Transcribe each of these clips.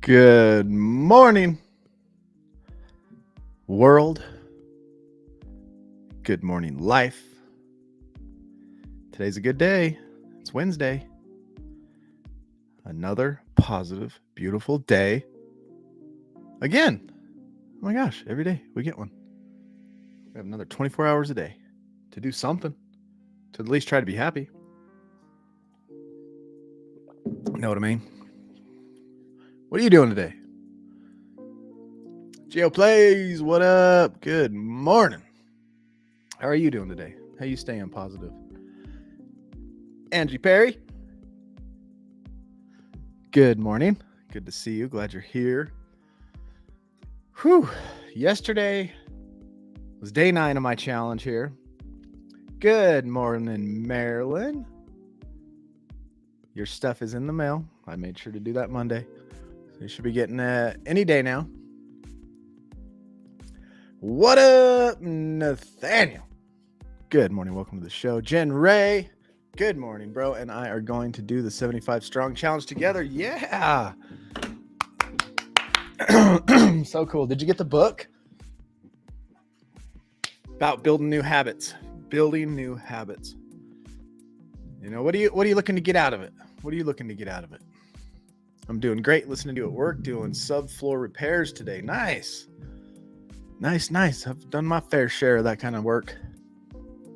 Good morning, world. Good morning, life. Today's a good day. It's Wednesday. Another positive, beautiful day. Again. Oh my gosh, every day we get one. We have another 24 hours a day to do something, to at least try to be happy. Know what I mean? What are you doing today? Geo Plays, what up? Good morning. How are you doing today? How you staying positive? Angie Perry. Good morning. Good to see you. Glad you're here. Whew. Yesterday was day 9 of my challenge here. Good morning, Marilyn. Your stuff is in the mail. I made sure to do that Monday. So you should be getting it any day now. What up, Nathaniel? Good morning. Welcome to the show. Jen Ray. Good morning, bro. And I are going to do the 75 strong challenge together. Yeah. So cool. Did you get the book? About building new habits. Building new habits. You know, what are you looking to get out of it? What are you looking to get out of it? I'm doing great listening to you at work, doing subfloor repairs today. Nice. Nice. I've done my fair share of that kind of work.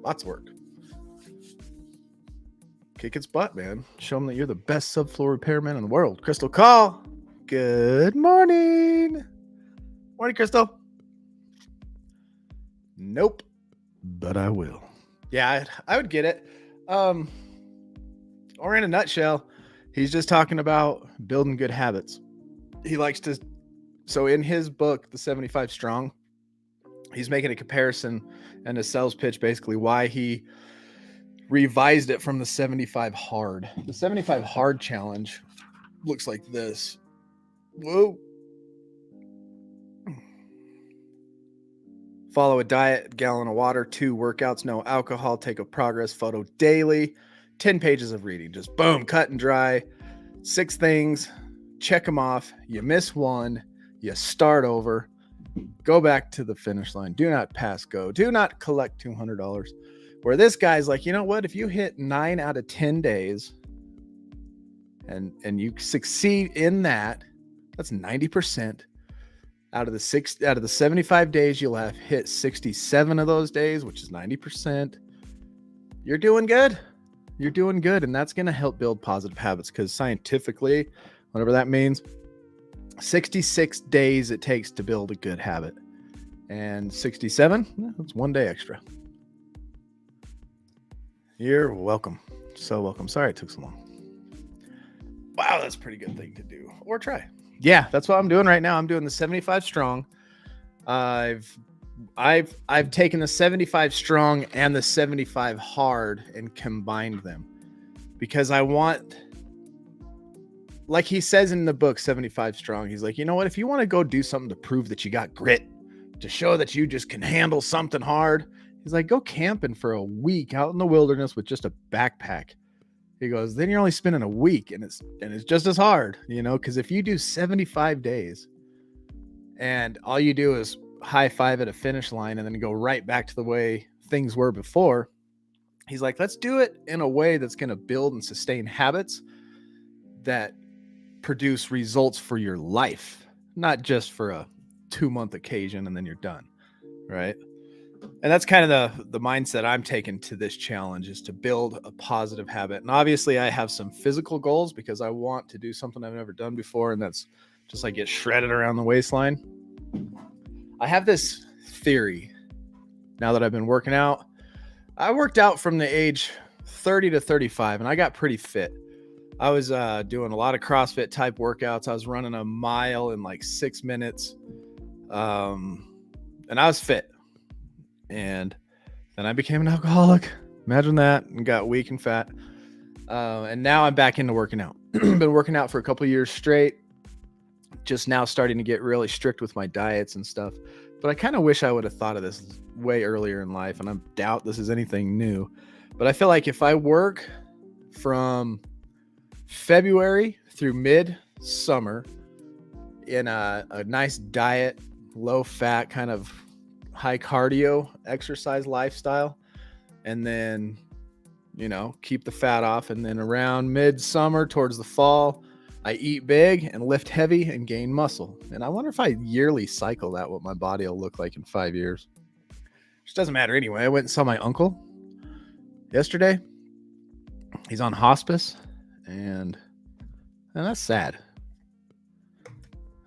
Lots of work. Kick its butt, man. Show them that you're the best subfloor repairman in the world. Crystal Call. Good morning. Morning, Crystal. Nope. But I will. Yeah, I would get it. Or in a nutshell, he's just talking about building good habits. He likes to, so in his book, The 75 Strong, he's making a comparison and a sales pitch, basically why he revised it from the 75 hard. The 75 hard challenge looks like this. Whoa. Follow a diet, gallon of water, 2 workouts, no alcohol, take a progress photo daily, 10 pages of reading. Just boom, cut and dry. 6 things, check them off. You miss one, you start over, go back to the finish line. Do not pass go. Do not collect $200. Where this guy's like, you know what? If you hit 9 out of 10 days and you succeed in that, that's 90%. Out of the 75 days, you'll have hit 67 of those days, which is 90%. You're doing good. You're doing good. And that's going to help build positive habits because scientifically, whatever that means, 66 days it takes to build a good habit. And 67, that's 1 day extra. You're welcome. So welcome. Sorry it took so long. Wow, that's a pretty good thing to do. Or try. Yeah, that's what I'm doing right now. I'm doing the 75 strong. I've taken the 75 strong and the 75 hard and combined them because I want, like he says in the book 75 strong, he's like, you know what, if you want to go do something to prove that you got grit, to show that you just can handle something hard, he's like, go camping for a week out in the wilderness with just a backpack. He goes, then you're only spending a week and it's just as hard, you know, because if you do 75 days and all you do is high five at a finish line and then go right back to the way things were before, he's like, let's do it in a way that's going to build and sustain habits that produce results for your life, not just for a 2-month occasion and then you're done, right? And that's kind of the mindset I'm taking to this challenge, is to build a positive habit. And obviously I have some physical goals because I want to do something I've never done before. And that's just like get shredded around the waistline. I have this theory now that I've been working out. I worked out from the age 30 to 35 and I got pretty fit. I was doing a lot of CrossFit type workouts. I was running a mile in like 6 minutes. And I was fit. And then I became an alcoholic. Imagine that. And got weak and fat. And now I'm back into working out. Been working out for a couple of years straight. Just now starting to get really strict with my diets and stuff. But I kind of wish I would have thought of this way earlier in life. And I doubt this is anything new. But I feel like if I work from February through mid-summer, in a nice diet, low fat, kind of high cardio exercise lifestyle, and then, keep the fat off. And then around midsummer towards the fall, I eat big and lift heavy and gain muscle. And I wonder if I yearly cycle that, what my body will look like in 5 years. Which doesn't matter anyway. I went and saw my uncle yesterday. He's on hospice, and that's sad.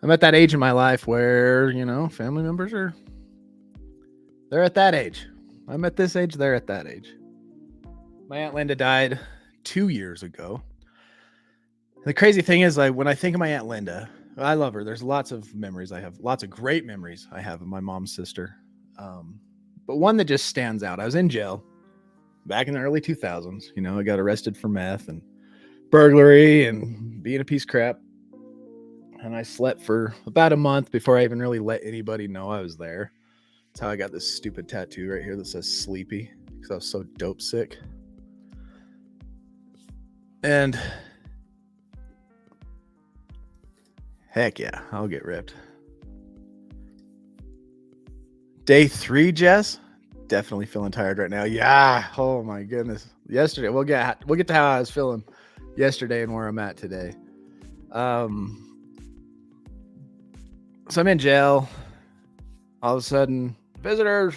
I'm at that age in my life where, family members they're at that age. I'm at this age, they're at that age. My Aunt Linda died 2 years ago. The crazy thing is, like, when I think of my Aunt Linda, I love her. There's lots of memories I have, lots of great memories I have of my mom's sister. But one that just stands out. I was in jail back in the early 2000s. I got arrested for meth and burglary and being a piece of crap. And I slept for about a month before I even really let anybody know I was there. That's how I got this stupid tattoo right here that says sleepy, because I was so dope sick. And heck yeah, I'll get ripped. Day 3, Jess. Definitely feeling tired right now. Yeah. Oh my goodness. Yesterday, we'll get to how I was feeling yesterday and where I'm at today. So I'm in jail. All of a sudden, visitors.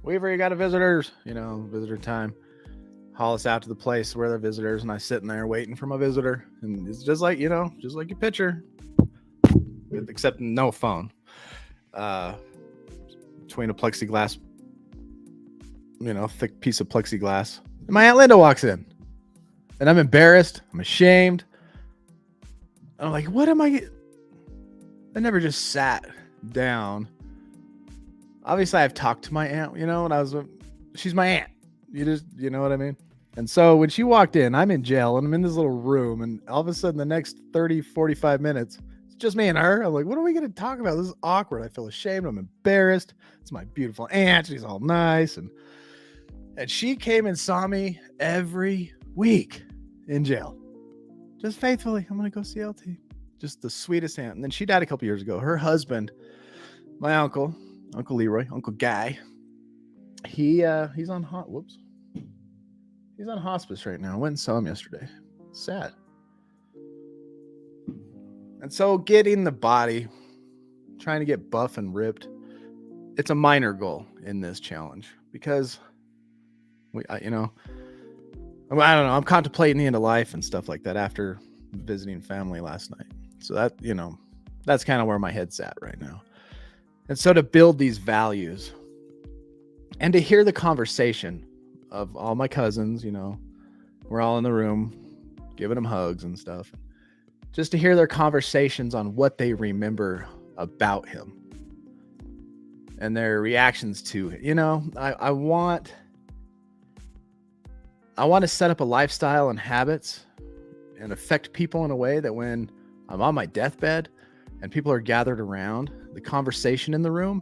Weaver, you got a visitors. Visitor time. Haul us out to the place where they're visitors, and I'm sitting there waiting for my visitor. And it's just like, just like your picture, except no phone. Between a plexiglass, thick piece of plexiglass. And my Aunt Linda walks in. And I'm embarrassed. I'm ashamed. And I'm like, what am I? I never just sat down. Obviously, I've talked to my aunt, she's my aunt. You know what I mean? And so when she walked in, I'm in jail and I'm in this little room, and all of a sudden the next 30, 45 minutes, it's just me and her. I'm like, what are we going to talk about? This is awkward. I feel ashamed. I'm embarrassed. It's my beautiful aunt. She's all nice. And she came and saw me every week in jail. Just faithfully. I'm going to go see LT. Just the sweetest aunt. And then she died a couple years ago. Her husband, my uncle Leroy, Uncle Guy, he's on hospice right now. I went and saw him yesterday. Sad. And so getting the body, trying to get buff and ripped, it's a minor goal in this challenge, because I don't know. I'm contemplating the end of life and stuff like that after visiting family last night. So that, that's kind of where my head's at right now. And so to build these values and to hear the conversation of all my cousins, we're all in the room giving them hugs and stuff, just to hear their conversations on what they remember about him and their reactions to it. I want to set up a lifestyle and habits and affect people in a way that when I'm on my deathbed and people are gathered around, the conversation in the room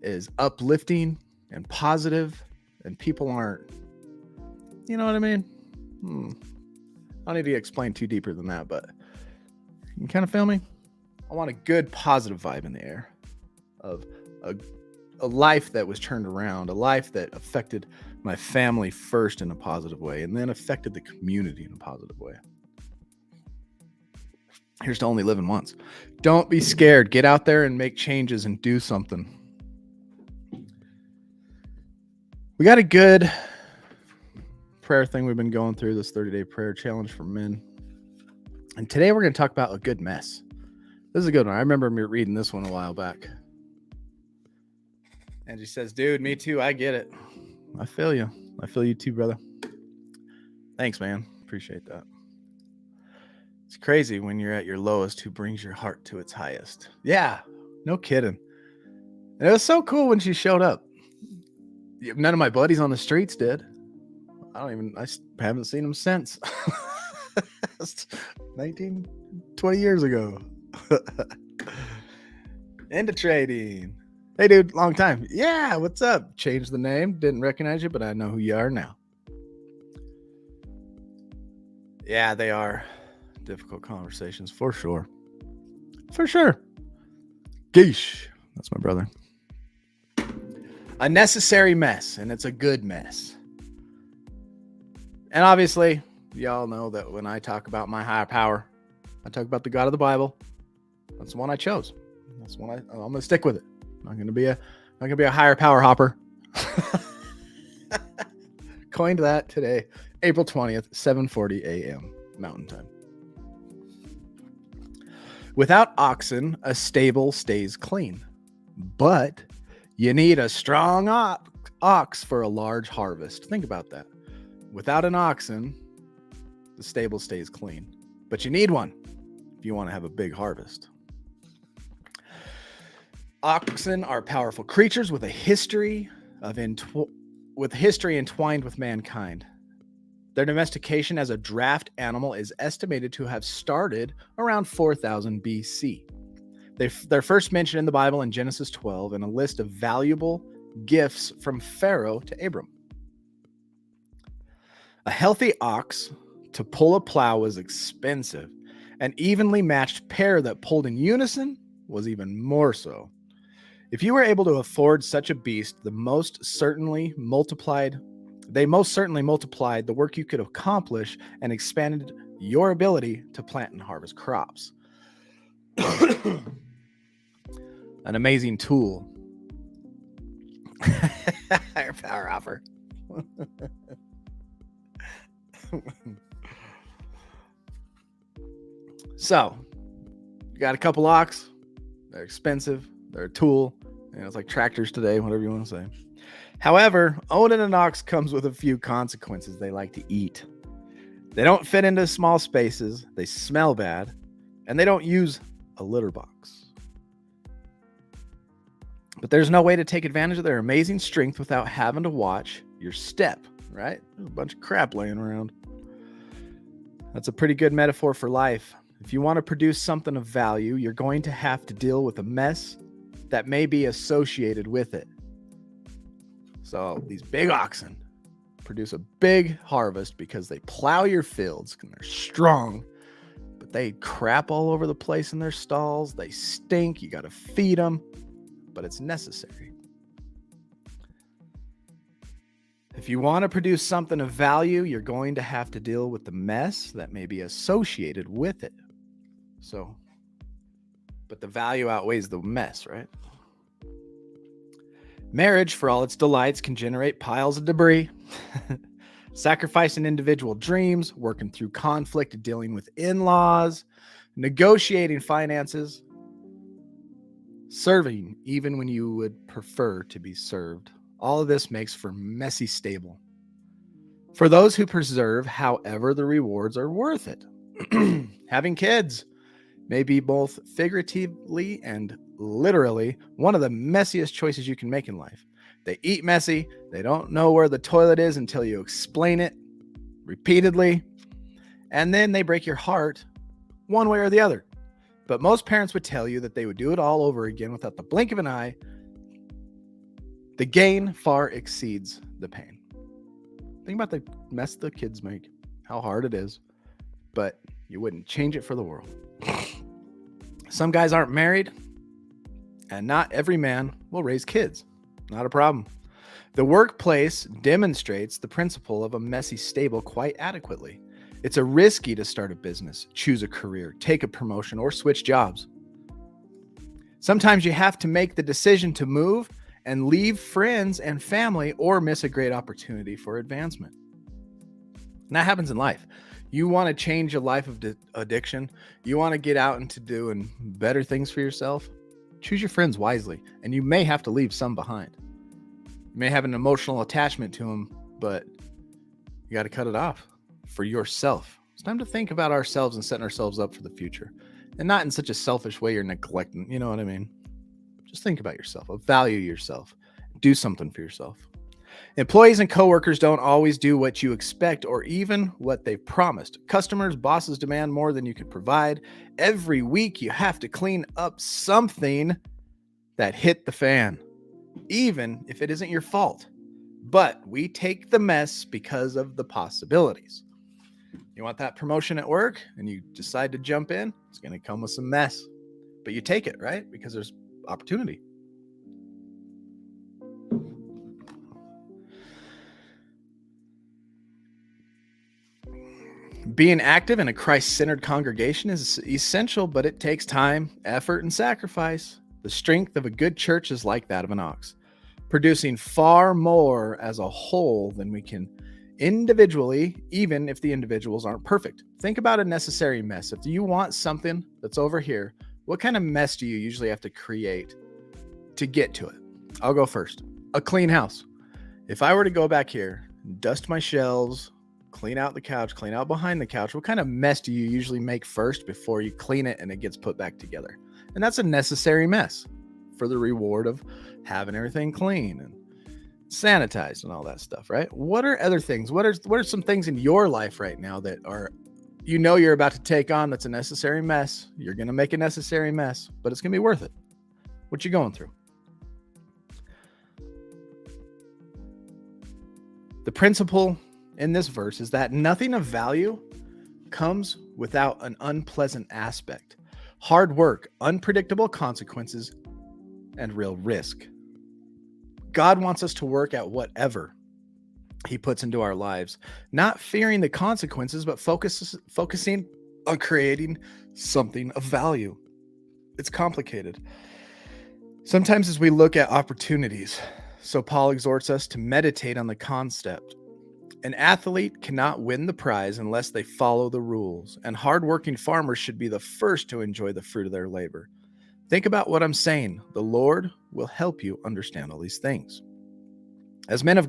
is uplifting and positive, and people aren't, you know what I mean? I don't need to explain too deeper than that, but you kind of feel me? I want a good positive vibe in the air of a life that was turned around, a life that affected my family first in a positive way, and then affected the community in a positive way. Here's to only living once. Don't be scared. Get out there and make changes and do something. We got a good prayer thing we've been going through, this 30-day prayer challenge for men. And today we're going to talk about a good mess. This is a good one. I remember me reading this one a while back. And she says, dude, me too. I get it. I feel you. I feel you too, brother. Thanks, man. Appreciate that. It's crazy when you're at your lowest who brings your heart to its highest. Yeah, no kidding. And it was so cool when she showed up. None of my buddies on the streets did. I haven't seen them since. 20 years ago. Into trading. Hey, dude, long time. Yeah, what's up? Changed the name. Didn't recognize you, but I know who you are now. Yeah, they are difficult conversations for sure. For sure. Geesh. That's my brother. A necessary mess, and it's a good mess. And obviously, y'all know that when I talk about my higher power, I talk about the God of the Bible. That's the one I chose. That's one I'm going to stick with it. I'm not going to be a higher power hopper. Coined that today, April 20th, 7:40 a.m. Mountain Time. Without oxen, a stable stays clean, but you need a strong ox for a large harvest. Think about that. Without an oxen, the stable stays clean, but you need one if you want to have a big harvest. Oxen are powerful creatures with a history entwined with mankind. Their domestication as a draft animal is estimated to have started around 4000 BC. They're first mentioned in the Bible in Genesis 12 in a list of valuable gifts from Pharaoh to Abram. A healthy ox to pull a plow was expensive. An evenly matched pair that pulled in unison was even more so. If you were able to afford such a beast, they most certainly multiplied the work you could accomplish and expanded your ability to plant and harvest crops. An amazing tool. Higher power offer. So, you got a couple ox. They're expensive. They're a tool. It's like tractors today, whatever you want to say. However, owning an ox comes with a few consequences. They like to eat. They don't fit into small spaces. They smell bad. And they don't use a litter box. But there's no way to take advantage of their amazing strength without having to watch your step, right? There's a bunch of crap laying around. That's a pretty good metaphor for life. If you want to produce something of value, you're going to have to deal with a mess that may be associated with it. So these big oxen produce a big harvest because they plow your fields and they're strong, but they crap all over the place in their stalls. They stink. You got to feed them, but it's necessary. If you want to produce something of value, you're going to have to deal with the mess that may be associated with it. So, but the value outweighs the mess, right? Marriage, for all its delights, can generate piles of debris. Sacrificing individual dreams, working through conflict, dealing with in-laws, negotiating finances, serving even when you would prefer to be served. All of this makes for messy stable. For those who persevere, however, the rewards are worth it. Having kids may be both figuratively and literally one of the messiest choices you can make in life. They eat messy. They don't know where the toilet is until you explain it repeatedly. And then they break your heart one way or the other. But most parents would tell you that they would do it all over again without the blink of an eye. The gain far exceeds the pain. Think about the mess the kids make, how hard it is, but you wouldn't change it for the world. Some guys aren't married, and not every man will raise kids. Not a problem. The workplace demonstrates the principle of a messy stable quite adequately. It's a risky to start a business, choose a career, take a promotion, or switch jobs. Sometimes you have to make the decision to move and leave friends and family or miss a great opportunity for advancement. And that happens in life. You want to change a life of addiction. You want to get out into doing better things for yourself. Choose your friends wisely, and you may have to leave some behind. You may have an emotional attachment to them, but you got to cut it off for yourself. It's time to think about ourselves and setting ourselves up for the future, and not in such a selfish way you're neglecting. You know what I mean? Just think about yourself, value yourself, do something for yourself. Employees and coworkers don't always do what you expect or even what they've promised. Customers, bosses demand more than you can provide. Every week you have to clean up something that hit the fan, even if it isn't your fault. But we take the mess because of the possibilities. You want that promotion at work and you decide to jump in, it's going to come with some mess. but you take it, right? Because there's opportunity. Being active in a Christ-centered congregation is essential, but it takes time, effort, and sacrifice. The strength of a good church is like that of an ox, producing far more as a whole than we can individually, even if the individuals aren't perfect. Think about a necessary mess. If you want something that's over here, what kind of mess do you usually have to create to get to it? I'll go first. A clean house. If I were to go back here, dust my shelves, clean out the couch, clean out behind the couch, what kind of mess do you usually make first before you clean it and it gets put back together? And that's a necessary mess for the reward of having everything clean and sanitized and all that stuff, right? What are other things? What are some things in your life right now that are, you're about to take on that's a necessary mess? You're going to make a necessary mess, but it's going to be worth it. What you going through? The principle in this verse is that nothing of value comes without an unpleasant aspect. Hard work, unpredictable consequences, and real risk. God wants us to work at whatever he puts into our lives, not fearing the consequences, but focusing on creating something of value. It's complicated. Sometimes as we look at opportunities, so Paul exhorts us to meditate on the concept. An athlete cannot win the prize unless they follow the rules, and hardworking farmers should be the first to enjoy the fruit of their labor. Think about what I'm saying. The Lord will help you understand all these things. As men,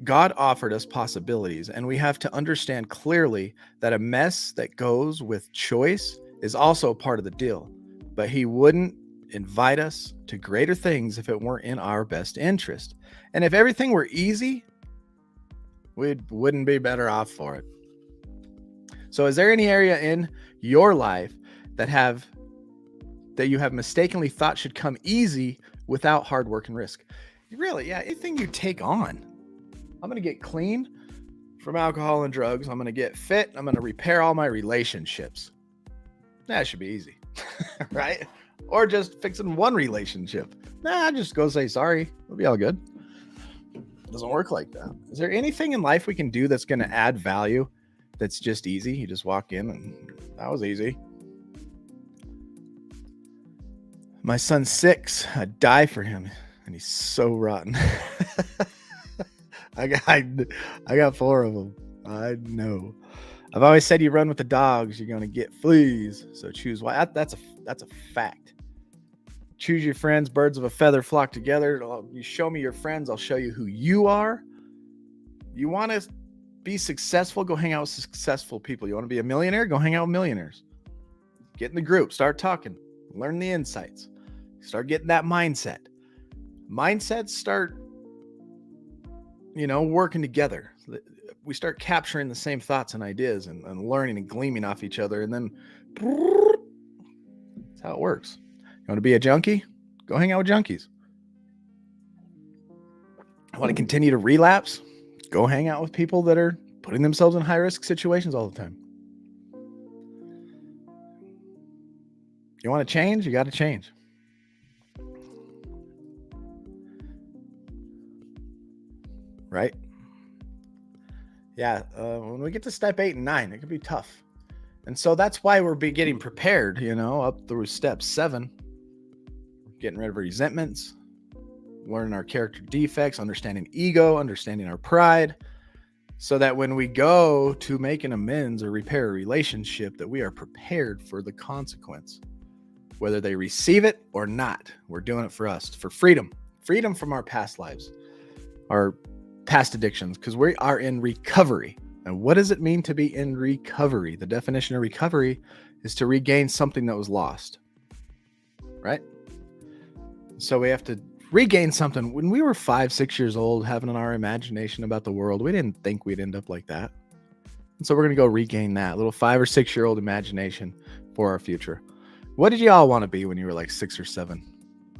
God offered us possibilities, and we have to understand clearly that a mess that goes with choice is also part of the deal. But he wouldn't invite us to greater things if it weren't in our best interest. And if everything were easy, we wouldn't be better off for it. So is there any area in your life that you have mistakenly thought should come easy without hard work and risk? Really, yeah, anything you take on. I'm going to get clean from alcohol and drugs. I'm going to get fit. I'm going to repair all my relationships. That should be easy, right? Or just fixing one relationship. Just go say sorry. It'll be all good. It doesn't work like that. Is there anything in life we can do that's going to add value that's just easy? You just walk in and that was easy. My son's 6. I'd die for him, and he's so rotten. I got 4 of them. I know. I've always said you run with the dogs, you're going to get fleas. So choose why. That's a fact. Choose your friends. Birds of a feather flock together. You show me your friends, I'll show you who you are. You want to be successful? Go hang out with successful people. You want to be a millionaire? Go hang out with millionaires. Get in the group. Start talking. Learn the insights. Start getting that mindset. Mindsets start, working together. We start capturing the same thoughts and ideas and learning and gleaming off each other. And then that's how it works. You want to be a junkie? Go hang out with junkies. Want to continue to relapse? Go hang out with people that are putting themselves in high-risk situations all the time. You want to change? You got to change. Right? Yeah. When we get to step 8 and 9, it could be tough. And so that's why we're getting prepared, up through step 7. Getting rid of resentments, learning our character defects, understanding ego, understanding our pride, so that when we go to make an amends or repair a relationship, that we are prepared for the consequence, whether they receive it or not. We're doing it for us, for freedom from our past lives, our past addictions, because we are in recovery. And what does it mean to be in recovery? The definition of recovery is to regain something that was lost, right? So we have to regain something. When we were 5, 6 years old, having our imagination about the world, we didn't think we'd end up like that. And so we're going to go regain that little 5 or 6 year old imagination for our future. What did you all want to be when you were like 6 or 7?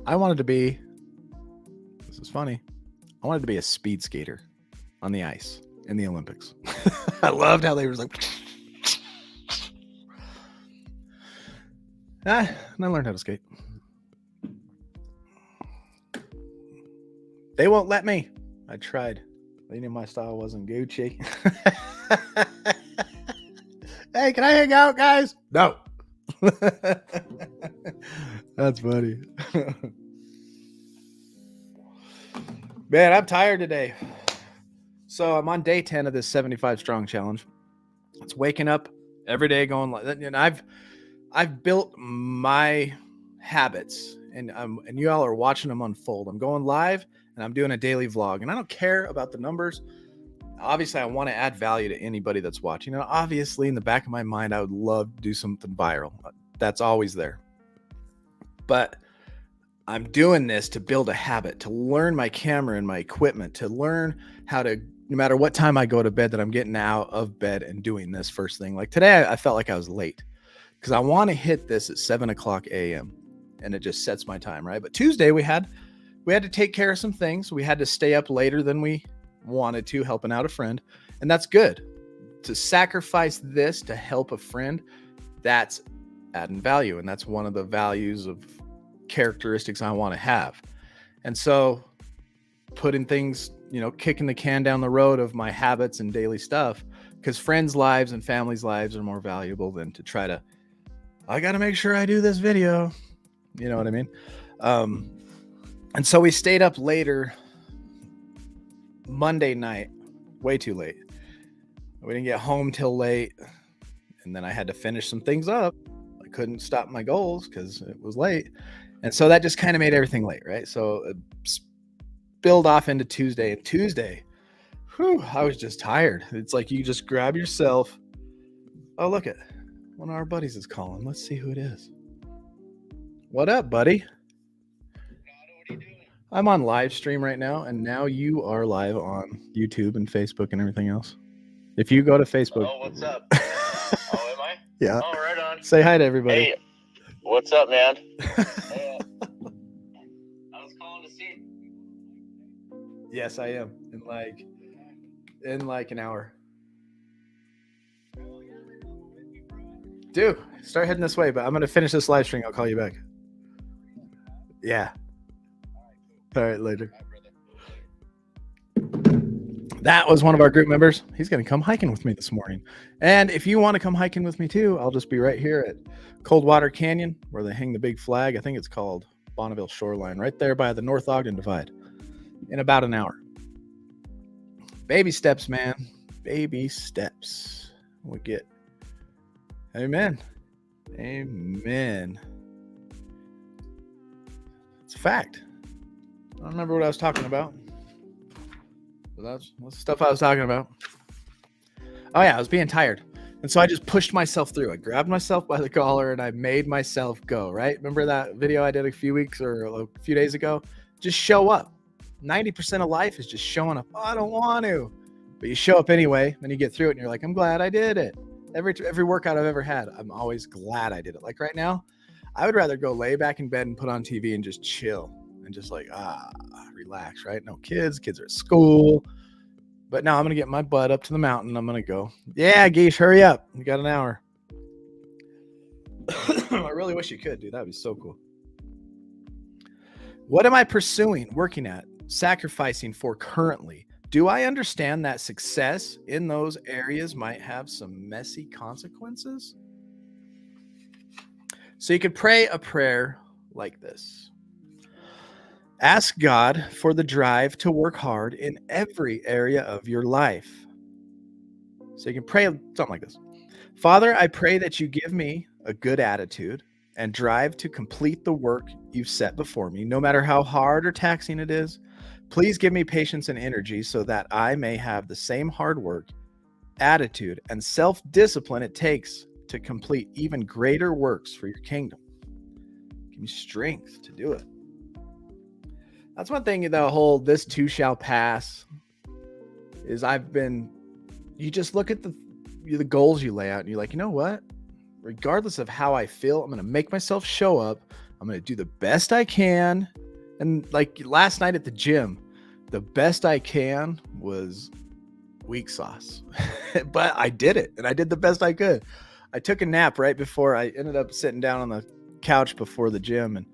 I wanted to be, this is funny, I wanted to be a speed skater on the ice in the Olympics. I loved how they were like, And I learned how to skate. They won't let me. I tried. They knew my style wasn't Gucci. Hey, can I hang out, guys? No. That's funny. Man, I'm tired today. So I'm on day 10 of this 75 strong challenge. It's waking up every day going like that. And I've built my habits, and you all are watching them unfold. I'm going live and I'm doing a daily vlog, and I don't care about the numbers. Obviously, I want to add value to anybody that's watching. And obviously, in the back of my mind, I would love to do something viral. That's always there. But I'm doing this to build a habit, to learn my camera and my equipment, to learn how to, no matter what time I go to bed, that I'm getting out of bed and doing this first thing. Like today, I felt like I was late because I want to hit this at 7:00 a.m. and it just sets my time, right? But Tuesday we had to take care of some things. We had to stay up later than we wanted to, helping out a friend, and that's good. To sacrifice this to help a friend, that's adding value, and that's one of the values of characteristics I want to have. And so putting things, kicking the can down the road of my habits and daily stuff, because friends' lives and families' lives are more valuable than to try to, I got to make sure I do this video. You know what I mean? And so we stayed up later Monday night, way too late. We didn't get home till late, and then I had to finish some things up. I couldn't stop my goals because it was late. And so that just kind of made everything late, right? So it spilled off into Tuesday. And Tuesday, I was just tired. It's like you just grab yourself. Oh, look at one of our buddies is calling. Let's see who it is. What up, buddy? What are you doing? I'm on live stream right now, and now you are live on YouTube and Facebook and everything else. If you go to Facebook. Oh, what's up? Oh, am I? Yeah. Oh, right on. Say hi to everybody. Hey, what's up, man? Hey, I was calling to see. Yes, I am. In like an hour. Dude, start heading this way, but I'm going to finish this live stream. I'll call you back. Yeah. All right, later. That was one of our group members. He's going to come hiking with me this morning. And if you want to come hiking with me too, I'll just be right here at Coldwater Canyon where they hang the big flag. I think it's called Bonneville Shoreline, right there by the North Ogden Divide, in about an hour. Baby steps, man. Baby steps. We get. Amen. Amen. It's a fact. I don't remember what I was talking about. But that's the stuff I was talking about. Oh yeah, I was being tired. And so I just pushed myself through. I grabbed myself by the collar and I made myself go, right? Remember that video I did a few weeks or a few days ago? Just show up. 90% of life is just showing up. Oh, I don't want to. But you show up anyway, then you get through it and you're like, I'm glad I did it. Every workout I've ever had, I'm always glad I did it. Like right now, I would rather go lay back in bed and put on TV and just chill and just like, relax, right? No kids are at school. But now I'm going to get my butt up to the mountain. I'm going to go, yeah, Geesh, hurry up. You got an hour. I really wish you could, dude. That'd be so cool. What am I pursuing, working at, sacrificing for currently? Do I understand that success in those areas might have some messy consequences? So you could pray a prayer like this. Ask God for the drive to work hard in every area of your life. So you can pray something like this. Father, I pray that you give me a good attitude and drive to complete the work you've set before me, no matter how hard or taxing it is. Please give me patience and energy so that I may have the same hard work, attitude, and self-discipline it takes to complete even greater works for your kingdom. Give me strength to do it. That's one thing, the whole this too shall pass is you just look at the goals you lay out and you're like, you know what? Regardless of how I feel, I'm going to make myself show up. I'm going to do the best I can. And like last night at the gym, the best I can was weak sauce, but I did it and I did the best I could. I took a nap right before I ended up sitting down on the couch before the gym, and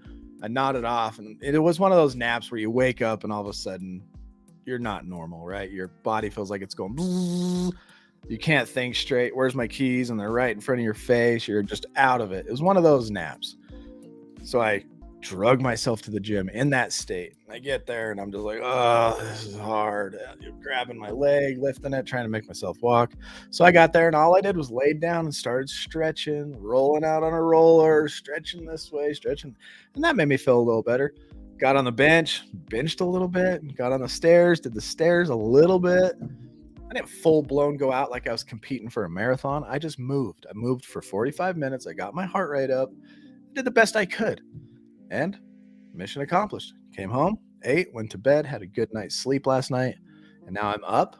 I nodded off, and it was one of those naps where you wake up and all of a sudden you're not normal, right? Your body feels like it's going. You can't think straight. Where's my keys? And they're right in front of your face. You're just out of it. It was one of those naps. So I drug myself to the gym in that state. I get there and I'm just like, oh, this is hard. You're grabbing my leg, lifting it, trying to make myself walk. So I got there and all I did was laid down and started stretching, rolling out on a roller, stretching this way, stretching. And that made me feel a little better. Got on the bench, benched a little bit, got on the stairs, did the stairs a little bit. I didn't full blown go out like I was competing for a marathon. I just moved. I moved for 45 minutes. I got my heart rate up, did the best I could. And mission accomplished. Came home, ate, went to bed, had a good night's sleep last night, and now I'm up.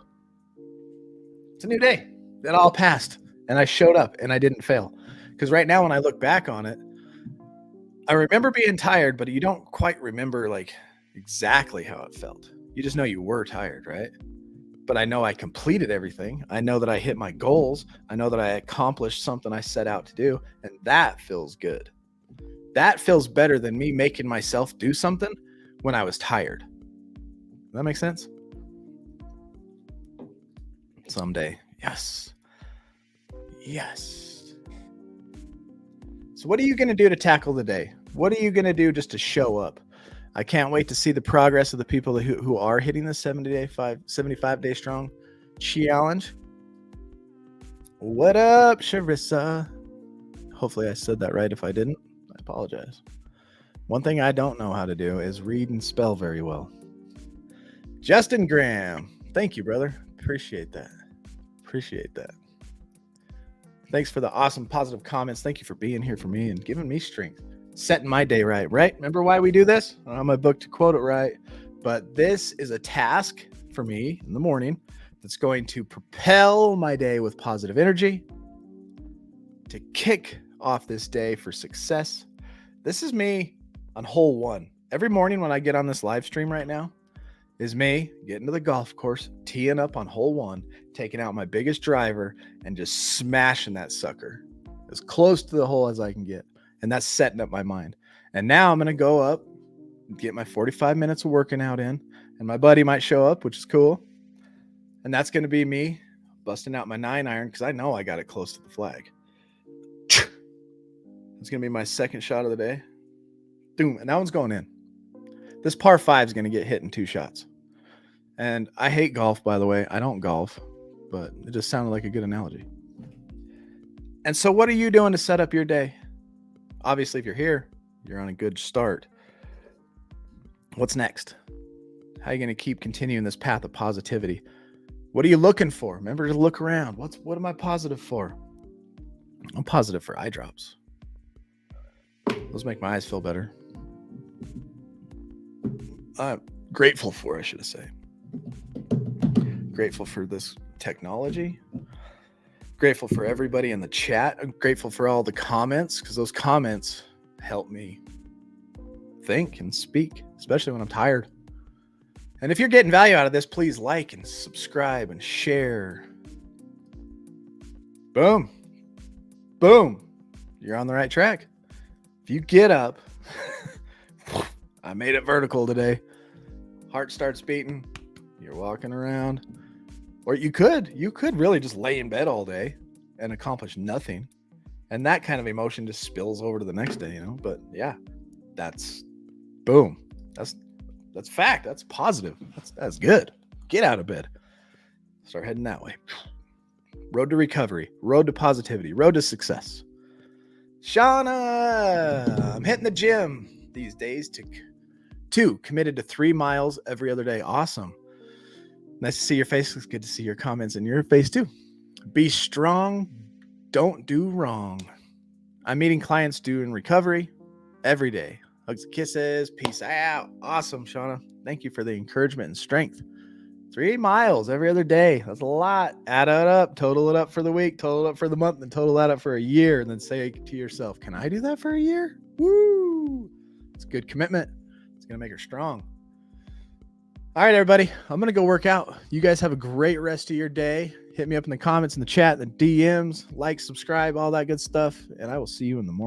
It's a new day. It all passed, and I showed up, and I didn't fail. Because right now, when I look back on it, I remember being tired, but you don't quite remember like exactly how it felt. You just know you were tired, right? But I know I completed everything. I know that I hit my goals. I know that I accomplished something I set out to do, and that feels good. That feels better than me making myself do something when I was tired. Does that make sense? Someday. Yes. Yes. So what are you going to do to tackle the day? What are you going to do just to show up? I can't wait to see the progress of the people who are hitting the 75-day strong challenge. What up, Sharissa? Hopefully I said that right. If I didn't, I apologize. One thing I don't know how to do is read and spell very well. Justin Graham. Thank you, brother. Appreciate that. Appreciate that. Thanks for the awesome positive comments. Thank you for being here for me and giving me strength. Setting my day right? Remember why we do this? I don't have my book to quote it right, but this is a task for me in the morning that's going to propel my day with positive energy to kick off this day for success. This is me on hole one. Every morning when I get on this live stream right now is me getting to the golf course, teeing up on hole one, taking out my biggest driver and just smashing that sucker as close to the hole as I can get. And that's setting up my mind. And now I'm going to go up and get my 45 minutes of working out in. And my buddy might show up, which is cool. And that's going to be me busting out my 9-iron because I know I got it close to the flag. It's going to be my second shot of the day. Boom. And that one's going in. This par 5 is going to get hit in 2 shots. And I hate golf, by the way. I don't golf, but it just sounded like a good analogy. And so what are you doing to set up your day? Obviously, if you're here, you're on a good start. What's next? How are you going to keep continuing this path of positivity? What are you looking for? Remember to look around. What am I positive for? I'm positive for eye drops. Those make my eyes feel better. I'm grateful for, I should say. Grateful for this technology. Grateful for everybody in the chat. I'm grateful for all the comments because those comments help me think and speak, especially when I'm tired. And if you're getting value out of this, please like and subscribe and share. Boom. Boom. You're on the right track. If you get up, I made it vertical today. Heart starts beating. You're walking around. Or you could really just lay in bed all day and accomplish nothing. And that kind of emotion just spills over to the next day, But yeah, that's boom. That's fact. That's positive. That's good. Get out of bed. Start heading that way. Road to recovery, road to positivity, road to success. Shauna, I'm hitting the gym these days committed to 3 miles every other day. Awesome. Nice to see your face. It's good to see your comments in your face too. Be strong. Don't do wrong. I'm meeting clients doing recovery every day. Hugs and kisses. Peace out. Awesome, Shauna. Thank you for the encouragement and strength. 3 miles every other day. That's a lot. Add it up. Total it up for the week. Total it up for the month. And total that up for a year. And then say to yourself, can I do that for a year? Woo! It's a good commitment. It's going to make her strong. All right, everybody. I'm going to go work out. You guys have a great rest of your day. Hit me up in the comments, in the chat, the DMs, like, subscribe, all that good stuff. And I will see you in the morning.